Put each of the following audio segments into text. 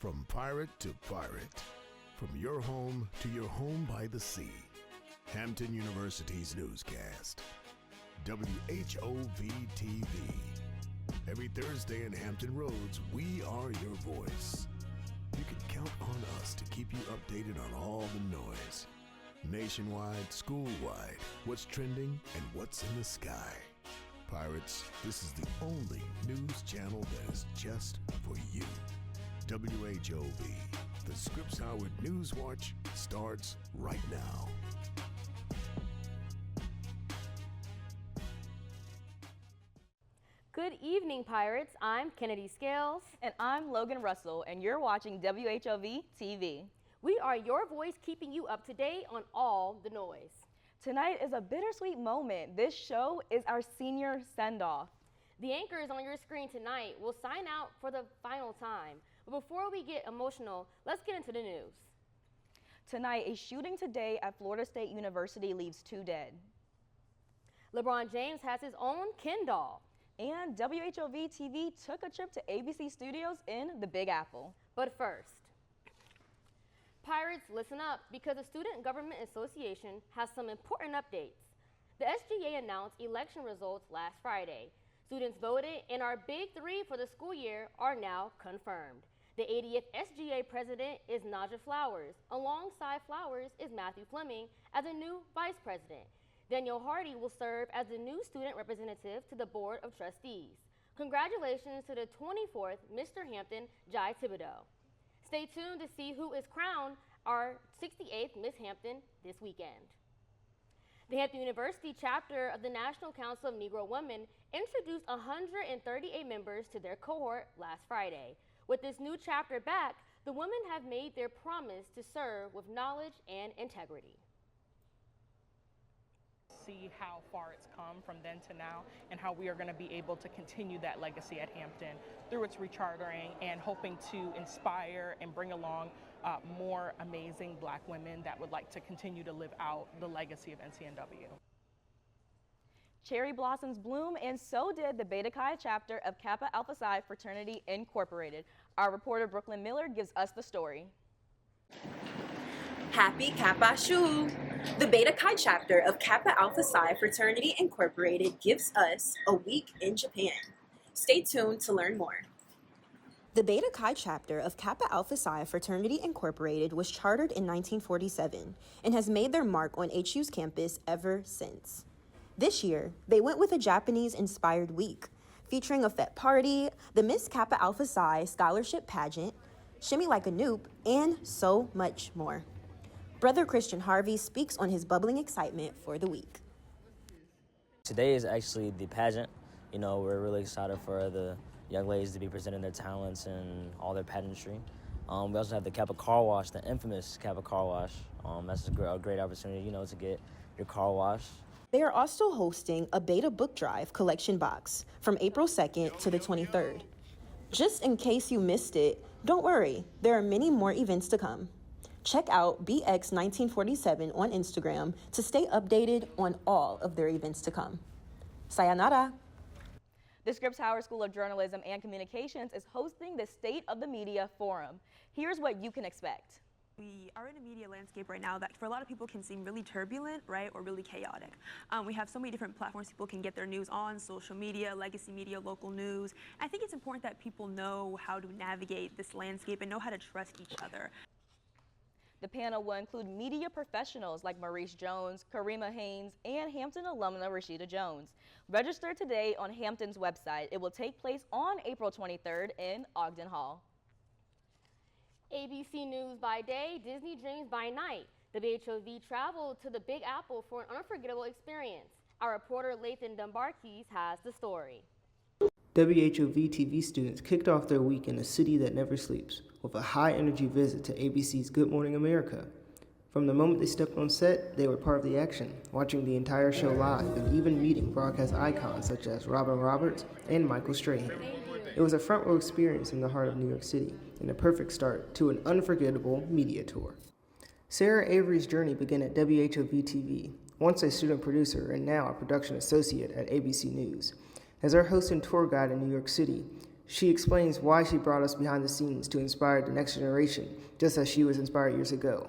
From pirate to pirate, from your home to your home by the sea. Hampton University's newscast. WHOV-TV. Every Thursday in Hampton Roads, we are your voice. You can count on us to keep you updated on all the noise. Nationwide, school-wide, what's trending and what's in the sky. Pirates, this is the only news channel that is just for you. WHOV, the Scripps Howard News Watch starts right now. Good evening, Pirates. I'm Kennedy Scales. And I'm Logan Russell, and you're watching WHOV-TV. We are your voice keeping you up to date on all the noise. Tonight is a bittersweet moment. This show is our senior send-off. The anchors on your screen tonight will sign out for the final time. But before we get emotional, let's get into the news. Tonight, a shooting today at Florida State University leaves 2 dead. LeBron James has his own Ken doll. And WHOV-TV took a trip to ABC Studios in the Big Apple. But first, Pirates, listen up, because the Student Government Association has some important updates. The SGA announced election results last Friday. Students voted, and our big 3 for the school year are now confirmed. The 80th SGA president is Naja Flowers. Alongside Flowers is Matthew Fleming as a new vice president. Daniel Hardy will serve as the new student representative to the Board of Trustees. Congratulations to the 24th Mr. Hampton, Jai Thibodeau. Stay tuned to see who is crowned our 68th Miss Hampton this weekend. The Hampton University chapter of the National Council of Negro Women introduced 138 members to their cohort last Friday. With this new chapter back, the women have made their promise to serve with knowledge and integrity. See how far it's come from then to now and how we are going to be able to continue that legacy at Hampton through its rechartering and hoping to inspire and bring along more amazing Black women that would like to continue to live out the legacy of NCNW. Cherry blossoms bloom, and so did the Beta Chi chapter of Kappa Alpha Psi Fraternity Incorporated. Our reporter Brooklyn Miller gives us the story. Happy Kappa Shu! The Beta Chi chapter of Kappa Alpha Psi Fraternity Incorporated gives us a week in Japan. Stay tuned to learn more. The Beta Chi chapter of Kappa Alpha Psi Fraternity Incorporated was chartered in 1947 and has made their mark on HU's campus ever since. This year, they went with a Japanese-inspired week, featuring a fete party, the Miss Kappa Alpha Psi scholarship pageant, Shimmy Like a Noop, and so much more. Brother Christian Harvey speaks on his bubbling excitement for the week. Today is actually the pageant. You know, we're really excited for the young ladies to be presenting their talents and all their pageantry. We also have the Kappa Car Wash, the infamous Kappa Car Wash. That's a great opportunity, you know, to get your car washed. They are also hosting a Beta Book Drive collection box from April 2nd to the 23rd. Just in case you missed it, don't worry, there are many more events to come. Check out BX1947 on Instagram to stay updated on all of their events to come. Sayonara! The Scripps Howard School of Journalism and Communications is hosting the State of the Media Forum. Here's what you can expect. We are in a media landscape right now that for a lot of people can seem really turbulent, right, or really chaotic. We have so many different platforms people can get their news on: social media, legacy media, local news. I think it's important that people know how to navigate this landscape and know how to trust each other. The panel will include media professionals like Maurice Jones, Karima Haynes, and Hampton alumna Rashida Jones. Register today on Hampton's website. It will take place on April 23rd in Ogden Hall. ABC News by day, Disney Dreams by night. WHOV traveled to the Big Apple for an unforgettable experience. Our reporter Lathan Dumbarkis has the story. WHOV-TV students kicked off their week in a city that never sleeps with a high-energy visit to ABC's Good Morning America. From the moment they stepped on set, they were part of the action, watching the entire show live and even meeting broadcast icons such as Robin Roberts and Michael Strahan. It was a front-row experience in the heart of New York City and a perfect start to an unforgettable media tour. Sarah Avery's journey began at WHOV-TV, once a student producer and now a production associate at ABC News. As our host and tour guide in New York City, She explains why she brought us behind the scenes to inspire the next generation, just as she was inspired years ago.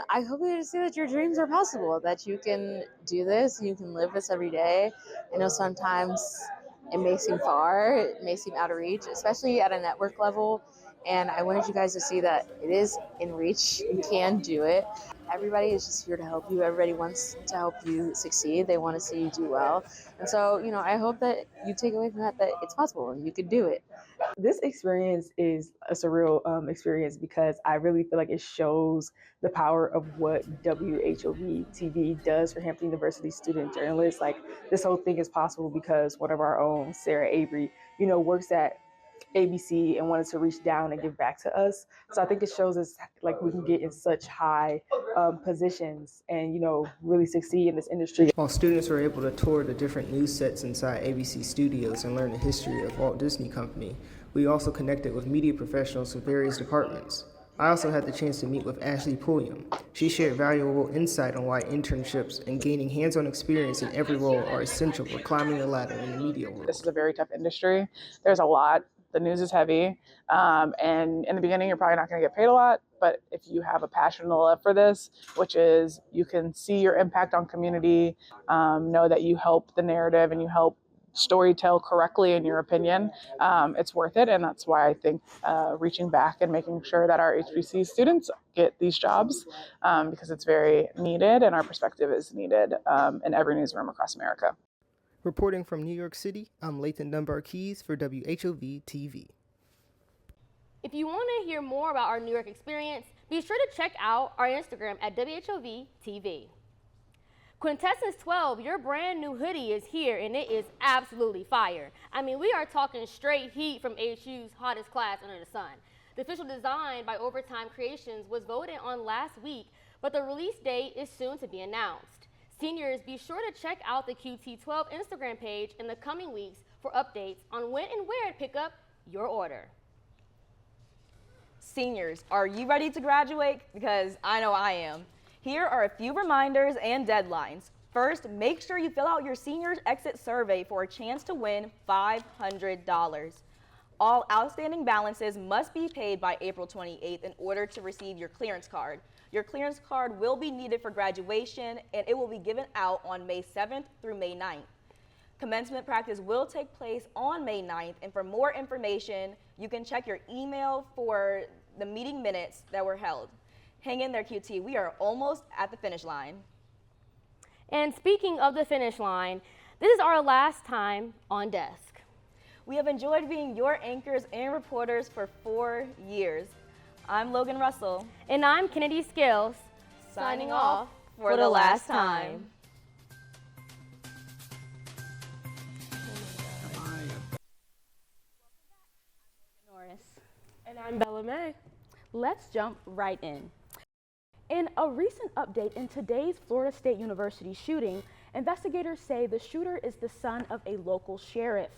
I hope you see that your dreams are possible, that you can do this, you can live this every day. I know sometimes it may seem far, it may seem out of reach, especially at a network level. And I wanted you guys to see that it is in reach, you can do it. Everybody is just here to help you. Everybody wants to help you succeed. They want to see you do well. And so, I hope that you take away from that it's possible and you can do it. This experience is a surreal experience because I really feel like it shows the power of what WHOV-TV does for Hampton University student journalists. Like, this whole thing is possible because one of our own, Sarah Avery, works at ABC and wanted to reach down and give back to us. So I think it shows us like we can get in such high positions and, really succeed in this industry. While students were able to tour the different news sets inside ABC studios and learn the history of Walt Disney Company, we also connected with media professionals from various departments. I also had the chance to meet with Ashley Pulliam. She shared valuable insight on why internships and gaining hands-on experience in every role are essential for climbing the ladder in the media world. This is a very tough industry. There's a lot. The news is heavy. And in the beginning, you're probably not going to get paid a lot. But if you have a passion and a love for this, which is you can see your impact on community, know that you help the narrative and you help story tell correctly in your opinion, it's worth it. And that's why I think reaching back and making sure that our HBC students get these jobs because it's very needed and our perspective is needed in every newsroom across America. Reporting from New York City, I'm Lathan Dunbar-Keys for WHOV-TV. If you want to hear more about our New York experience, be sure to check out our Instagram at WHOV-TV. Quintessence 12, your brand new hoodie is here and it is absolutely fire. I mean, we are talking straight heat from ASU's hottest class under the sun. The official design by Overtime Creations was voted on last week, but the release date is soon to be announced. Seniors, be sure to check out the QT12 Instagram page in the coming weeks for updates on when and where to pick up your order. Seniors, are you ready to graduate? Because I know I am. Here are a few reminders and deadlines. First, make sure you fill out your seniors exit survey for a chance to win $500. All outstanding balances must be paid by April 28th in order to receive your clearance card. Your clearance card will be needed for graduation and it will be given out on May 7th through May 9th. Commencement practice will take place on May 9th, and for more information, you can check your email for the meeting minutes that were held. Hang in there, QT. We are almost at the finish line. And speaking of the finish line, this is our last time on desk. We have enjoyed being your anchors and reporters for 4 years. I'm Logan Russell. And I'm Kennedy Scales, signing off for the last time. And I'm Bella May. Let's jump right in. In a recent update in today's Florida State University shooting, investigators say the shooter is the son of a local sheriff.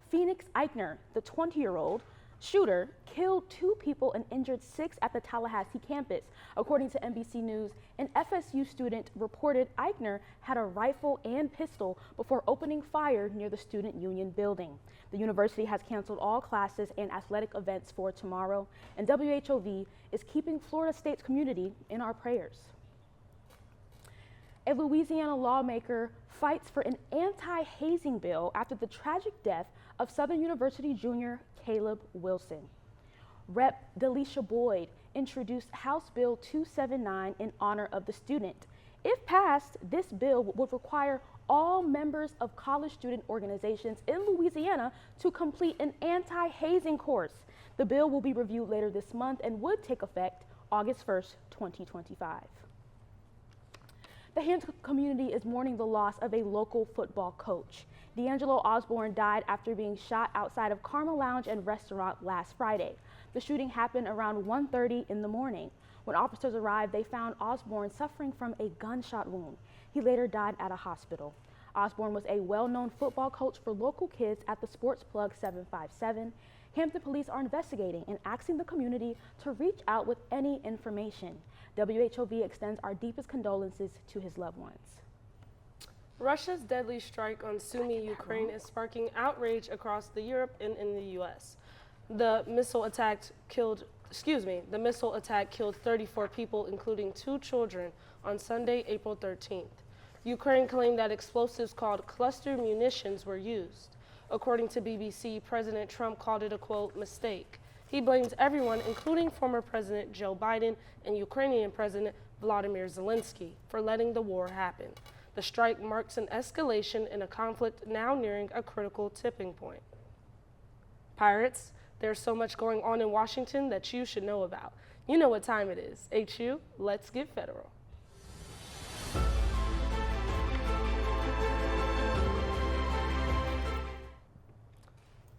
Phoenix Eichner, the 20-year-old shooter, killed 2 people and injured 6 at the Tallahassee campus. According to NBC News, an FSU student reported Eichner had a rifle and pistol before opening fire near the Student Union building. The university has canceled all classes and athletic events for tomorrow, and WHOV is keeping Florida State's community in our prayers. A Louisiana lawmaker fights for an anti-hazing bill after the tragic death of Southern University junior Caleb Wilson. Rep. Delisha Boyd introduced House Bill 279 in honor of the student. If passed, this bill would require all members of college student organizations in Louisiana to complete an anti-hazing course. The bill will be reviewed later this month and would take effect August 1st, 2025. The Hampton community is mourning the loss of a local football coach. D'Angelo Osborne died after being shot outside of Karma Lounge and Restaurant last Friday. The shooting happened around 1:30 in the morning. When officers arrived, they found Osborne suffering from a gunshot wound. He later died at a hospital. Osborne was a well-known football coach for local kids at the Sports Plug 757. Hampton police are investigating and asking the community to reach out with any information. WHOV extends our deepest condolences to his loved ones. Russia's deadly strike on Sumy, Ukraine is sparking outrage across Europe and in the U.S. The missile attack killed 34 people, including 2 children, on Sunday, April 13th. Ukraine claimed that explosives called cluster munitions were used. According to BBC, President Trump called it a, quote, mistake. He blames everyone, including former President Joe Biden and Ukrainian President Volodymyr Zelensky, for letting the war happen. The strike marks an escalation in a conflict now nearing a critical tipping point. Pirates, there's so much going on in Washington that you should know about. You know what time it is. HU, let's get federal.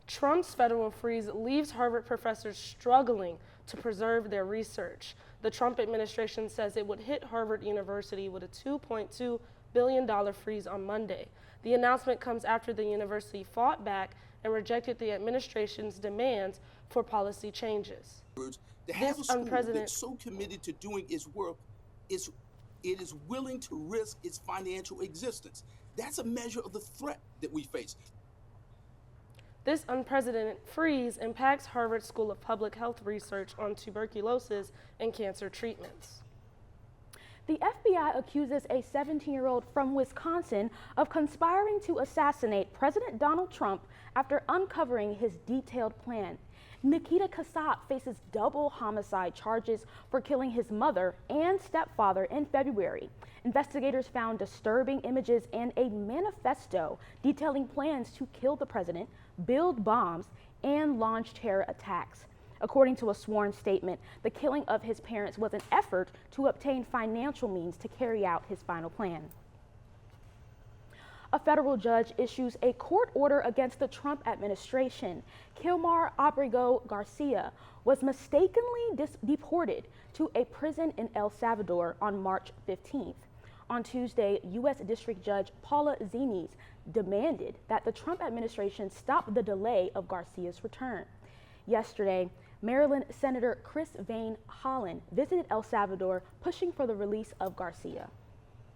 Trump's federal freeze leaves Harvard professors struggling to preserve their research. The Trump administration says it would hit Harvard University with a $2.2 billion freeze on Monday. The announcement comes after the university fought back and rejected the administration's demands for policy changes. To have a school that's so committed to doing its work, it is willing to risk its financial existence. That's a measure of the threat that we face. This unprecedented freeze impacts Harvard School of Public Health research on tuberculosis and cancer treatments. The FBI accuses a 17-year-old from Wisconsin of conspiring to assassinate President Donald Trump after uncovering his detailed plan. Nikita Kassab faces double homicide charges for killing his mother and stepfather in February. Investigators found disturbing images and a manifesto detailing plans to kill the president, build bombs, and launch terror attacks. According to a sworn statement, the killing of his parents was an effort to obtain financial means to carry out his final plan. A federal judge issues a court order against the Trump administration. Kilmar Abrego Garcia was mistakenly deported to a prison in El Salvador on March 15th. On Tuesday, U.S. District Judge Paula Zines demanded that the Trump administration stop the delay of Garcia's return. Yesterday, Maryland Senator Chris Vane Holland visited El Salvador, pushing for the release of Garcia.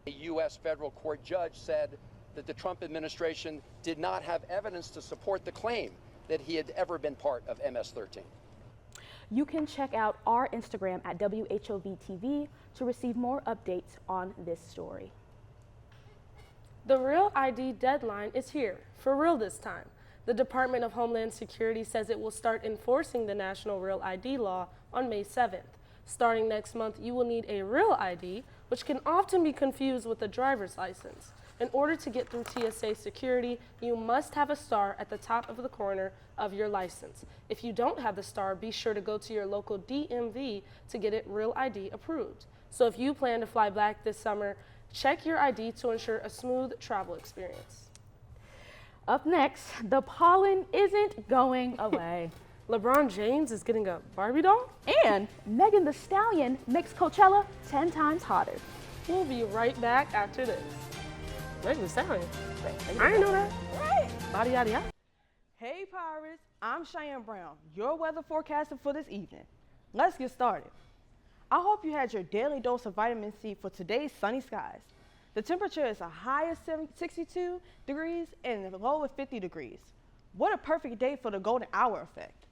A U.S. federal court judge said that the Trump administration did not have evidence to support the claim that he had ever been part of MS-13. You can check out our Instagram at WHOV-TV to receive more updates on this story. The Real ID deadline is here, for real this time. The Department of Homeland Security says it will start enforcing the National Real ID law on May 7th. Starting next month, you will need a Real ID, which can often be confused with a driver's license. In order to get through TSA security, you must have a star at the top of the corner of your license. If you don't have the star, be sure to go to your local DMV to get it Real ID approved. So if you plan to fly back this summer, check your ID to ensure a smooth travel experience. Up next, the pollen isn't going away. LeBron James is getting a Barbie doll? And Megan Thee Stallion makes Coachella 10 times hotter. We'll be right back after this. Megan Thee Stallion? I didn't know that. Right. Body yada yada. Hey Pirates, I'm Cheyenne Brown, your weather forecaster for this evening. Let's get started. I hope you had your daily dose of vitamin C for today's sunny skies. The temperature is a high of 62 degrees and a low of 50 degrees. What a perfect day for the golden hour effect.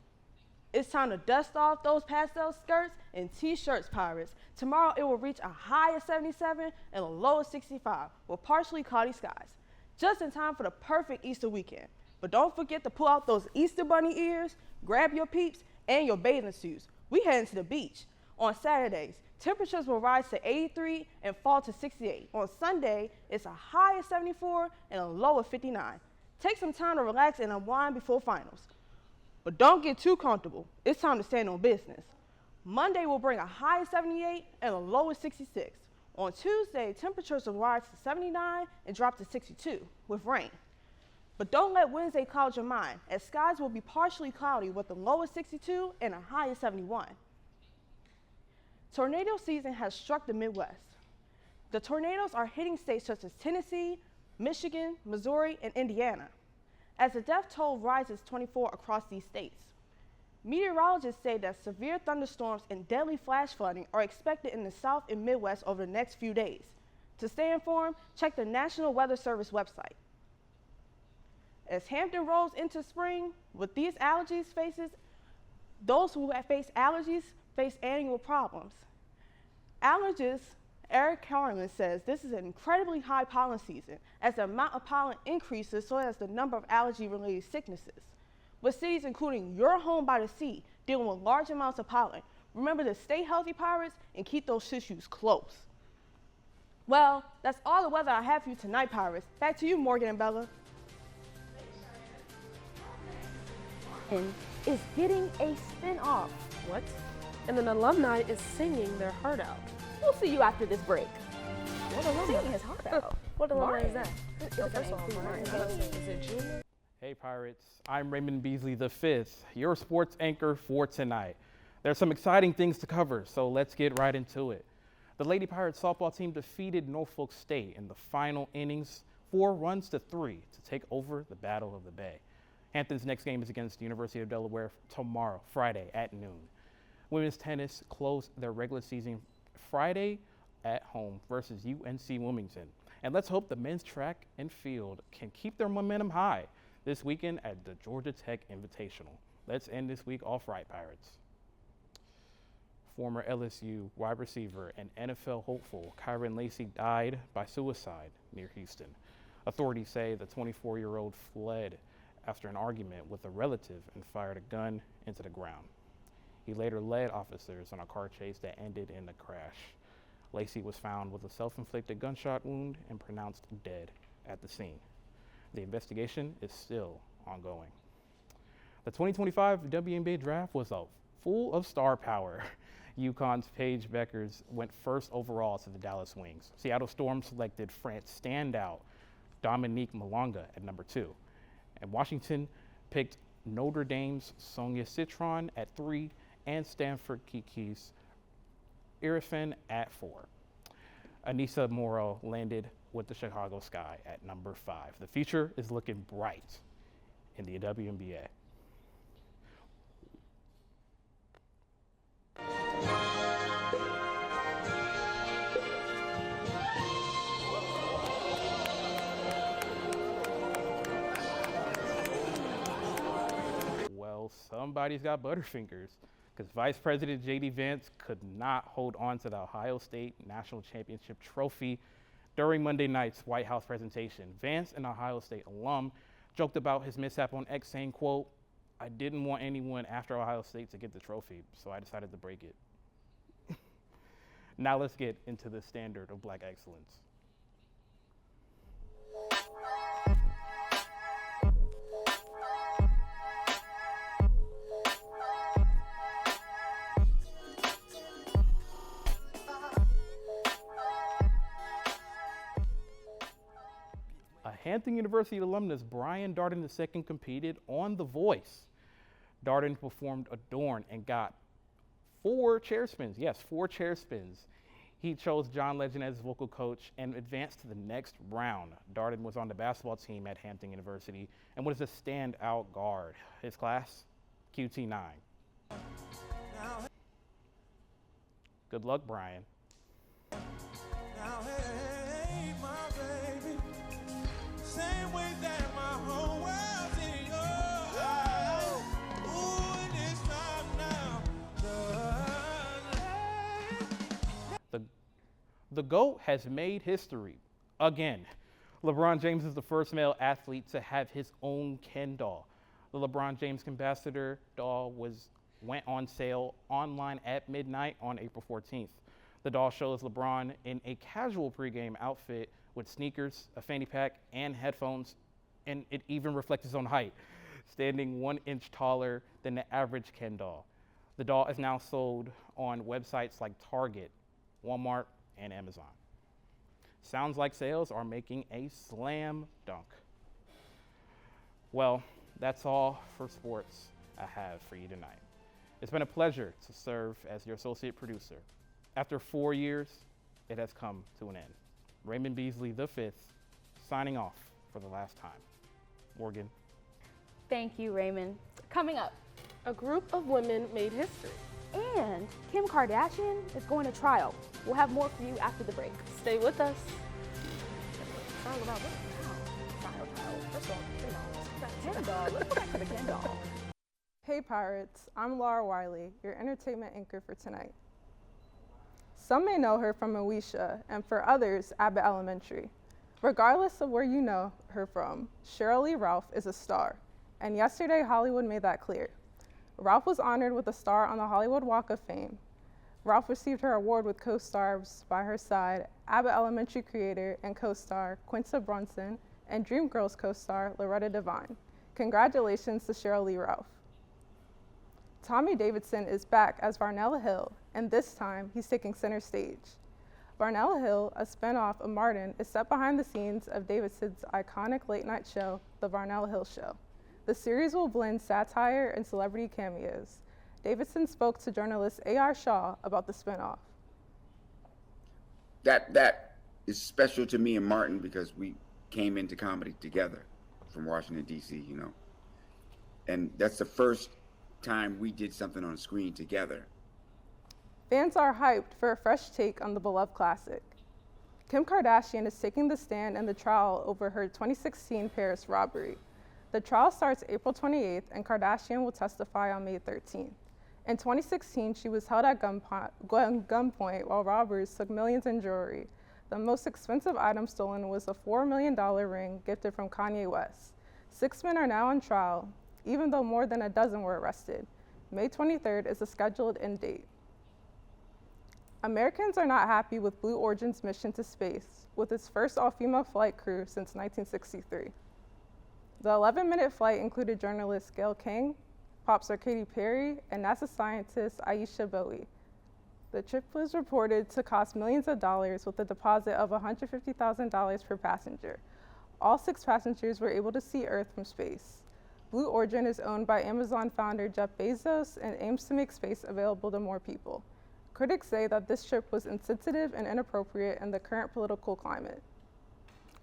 It's time to dust off those pastel skirts and t-shirts, Pirates. Tomorrow it will reach a high of 77 and a low of 65 with partially cloudy skies. Just in time for the perfect Easter weekend. But don't forget to pull out those Easter bunny ears, grab your peeps, and your bathing suits. We heading to the beach. On Saturdays, temperatures will rise to 83 and fall to 68. On Sunday, it's a high of 74 and a low of 59. Take some time to relax and unwind before finals. But don't get too comfortable. It's time to stand on business. Monday will bring a high of 78 and a low of 66. On Tuesday, temperatures will rise to 79 and drop to 62 with rain. But don't let Wednesday cloud your mind, as skies will be partially cloudy with a low of 62 and a high of 71. Tornado season has struck the Midwest. The tornadoes are hitting states such as Tennessee, Michigan, Missouri, and Indiana, as the death toll rises 24 across these states. Meteorologists say that severe thunderstorms and deadly flash flooding are expected in the South and Midwest over the next few days. To stay informed, check the National Weather Service website. As Hampton rolls into spring with these allergies those who have faced allergies face annual problems. Allergist Eric Carlin says this is an incredibly high pollen season as the amount of pollen increases, so as the number of allergy-related sicknesses. With cities including your home by the sea dealing with large amounts of pollen, remember to stay healthy, Pirates, and keep those tissues close. Well, that's all the weather I have for you tonight, Pirates. Back to you, Morgan and Bella. And is getting a spin-off. What? And an alumni is singing their heart out. We'll see you after this break. What alumni? Singing his heart out. What alumni is that? Is it junior? Hey Pirates, I'm Raymond Beasley V, your sports anchor for tonight. There's some exciting things to cover, so let's get right into it. The Lady Pirates softball team defeated Norfolk State in the final innings, 4-3, to take over the Battle of the Bay. Hampton's next game is against the University of Delaware tomorrow, Friday at noon. Women's tennis closed their regular season Friday at home versus UNC Wilmington. And let's hope the men's track and field can keep their momentum high this weekend at the Georgia Tech Invitational. Let's end this week off right, Pirates. Former LSU wide receiver and NFL hopeful Kyron Lacey died by suicide near Houston. Authorities say the 24-year-old fled after an argument with a relative and fired a gun into the ground. He later led officers on a car chase that ended in a crash. Lacey was found with a self-inflicted gunshot wound and pronounced dead at the scene. The investigation is still ongoing. The 2025 WNBA draft was full of star power. UConn's Paige Beckers went first overall to the Dallas Wings. Seattle Storm selected France standout Dominique Malonga at number 2. And Washington picked Notre Dame's Sonia Citron at 3 and Stanford Kiki's Irfan at 4. Anissa Morrow landed with the Chicago Sky at number 5. The future is looking bright in the WNBA. Well, somebody's got Butterfingers, because Vice President J.D. Vance could not hold on to the Ohio State National Championship trophy during Monday night's White House presentation. Vance, an Ohio State alum, joked about his mishap on X, saying, quote, "I didn't want anyone after Ohio State to get the trophy, so I decided to break it." Now let's get into the standard of Black excellence. Hampton University alumnus Brian Darden II competed on The Voice. Darden performed Adorn and got 4 chair spins. Yes, 4 chair spins. He chose John Legend as his vocal coach and advanced to the next round. Darden was on the basketball team at Hampton University and was a standout guard. His class, QT9. Good luck, Brian. Now, hey, my baby. Same way that my whole world's in your eyes. Ooh, and it's time now. The GOAT has made history again. LeBron James is the first male athlete to have his own Ken doll. The LeBron James Ambassador doll went on sale online at midnight on April 14th. The doll shows LeBron in a casual pregame outfit with sneakers, a fanny pack, and headphones, and it even reflects his own height, standing 1 inch taller than the average Ken doll. The doll is now sold on websites like Target, Walmart, and Amazon. Sounds like sales are making a slam dunk. Well, that's all for sports I have for you tonight. It's been a pleasure to serve as your associate producer. After 4 years, it has come to an end. Raymond Beasley V, signing off for the last time. Morgan. Thank you, Raymond. Coming up, a group of women made history. And Kim Kardashian is going to trial. We'll have more for you after the break. Stay with us. song about what? Child. Let's go. Ken doll. Let's go back to the Ken doll. Hey Pirates, I'm Laura Wiley, your entertainment anchor for tonight. Some may know her from Moesha, and for others, Abbott Elementary. Regardless of where you know her from, Sheryl Lee Ralph is a star, and yesterday Hollywood made that clear. Ralph was honored with a star on the Hollywood Walk of Fame. Ralph received her award with co-stars by her side, Abbott Elementary creator and co-star Quinta Brunson, and Dreamgirls co-star Loretta Devine. Congratulations to Sheryl Lee Ralph. Tommy Davidson is back as Varnell Hill, and this time he's taking center stage. Varnell Hill, a spinoff of Martin, is set behind the scenes of Davidson's iconic late-night show, The Varnell Hill Show. The series will blend satire and celebrity cameos. Davidson spoke to journalist A.R. Shaw about the spinoff. That is special to me and Martin because we came into comedy together from Washington, D.C., you know. And that's the first time we did something on screen together. Fans are hyped for a fresh take on the beloved classic. Kim Kardashian is taking the stand in the trial over her 2016 Paris robbery. The trial starts April 28th, and Kardashian will testify on May 13th. In 2016, she was held at gunpoint while robbers took millions in jewelry. The most expensive item stolen was a $4 million ring gifted from Kanye West. 6 men are now on trial, even though more than a dozen were arrested. May 23rd is the scheduled end date. Americans are not happy with Blue Origin's mission to space, with its first all-female flight crew since 1963. The 11-minute flight included journalist Gayle King, pop star Katy Perry, and NASA scientist Aisha Bowie. The trip was reported to cost millions of dollars with a deposit of $150,000 per passenger. All 6 passengers were able to see Earth from space. Blue Origin is owned by Amazon founder Jeff Bezos and aims to make space available to more people. Critics say that this trip was insensitive and inappropriate in the current political climate.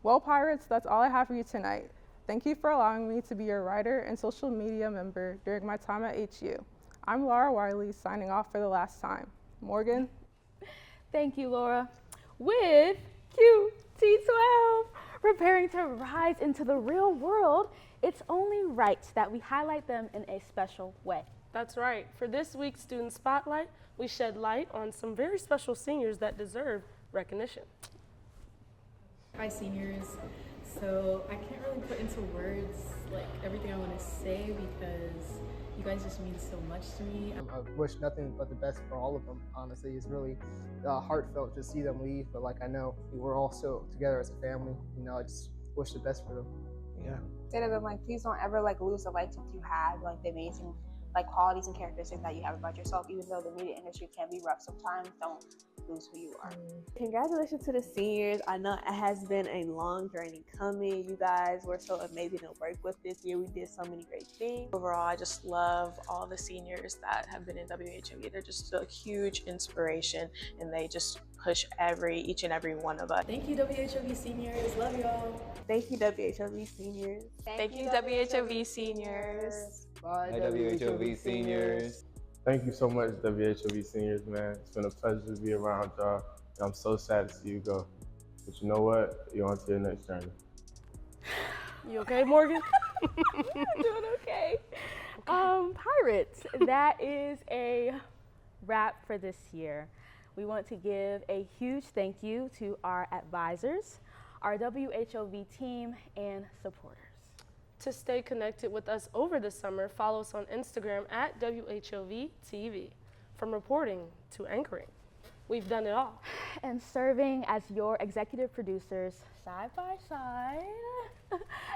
Well, Pirates, that's all I have for you tonight. Thank you for allowing me to be your writer and social media member during my time at HU. I'm Laura Wiley, signing off for the last time. Morgan? Thank you, Laura. With QT12 preparing to rise into the real world, it's only right that we highlight them in a special way. That's right. For this week's Student Spotlight, we shed light on some very special seniors that deserve recognition. Hi, seniors. So I can't really put into words like everything I want to say because you guys just mean so much to me. I wish nothing but the best for all of them, honestly. It's really heartfelt to see them leave, but like I know we're all still together as a family. You know, I just wish the best for them. Yeah. Say to them, like, please don't ever like lose the lights that you have, like the amazing like qualities and characteristics that you have about yourself. Even though the media industry can be rough sometimes, don't lose who you are. Congratulations to the seniors. I know it has been a long journey coming. You guys were so amazing to work with this year. We did so many great things. Overall, I just love all the seniors that have been in WHOV. They're just a huge inspiration, and they just push each and every one of us. Thank you, WHOV seniors. Love y'all. Thank you, WHOV seniors. Thank you, WHOV seniors. Bye, WHOV seniors. Thank you so much, WHOV seniors, man. It's been a pleasure to be around y'all. I'm so sad to see you go. But you know what? You're on to your next journey. You okay, Morgan? Doing okay. Pirates, that is a wrap for this year. We want to give a huge thank you to our advisors, our WHOV team, and supporters. To stay connected with us over the summer, follow us on Instagram at WHOV-TV. From reporting to anchoring, we've done it all. And serving as your executive producers side by side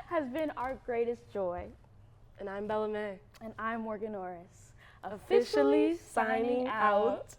has been our greatest joy. And I'm Bella May. And I'm Morgan Norris. Officially signing out.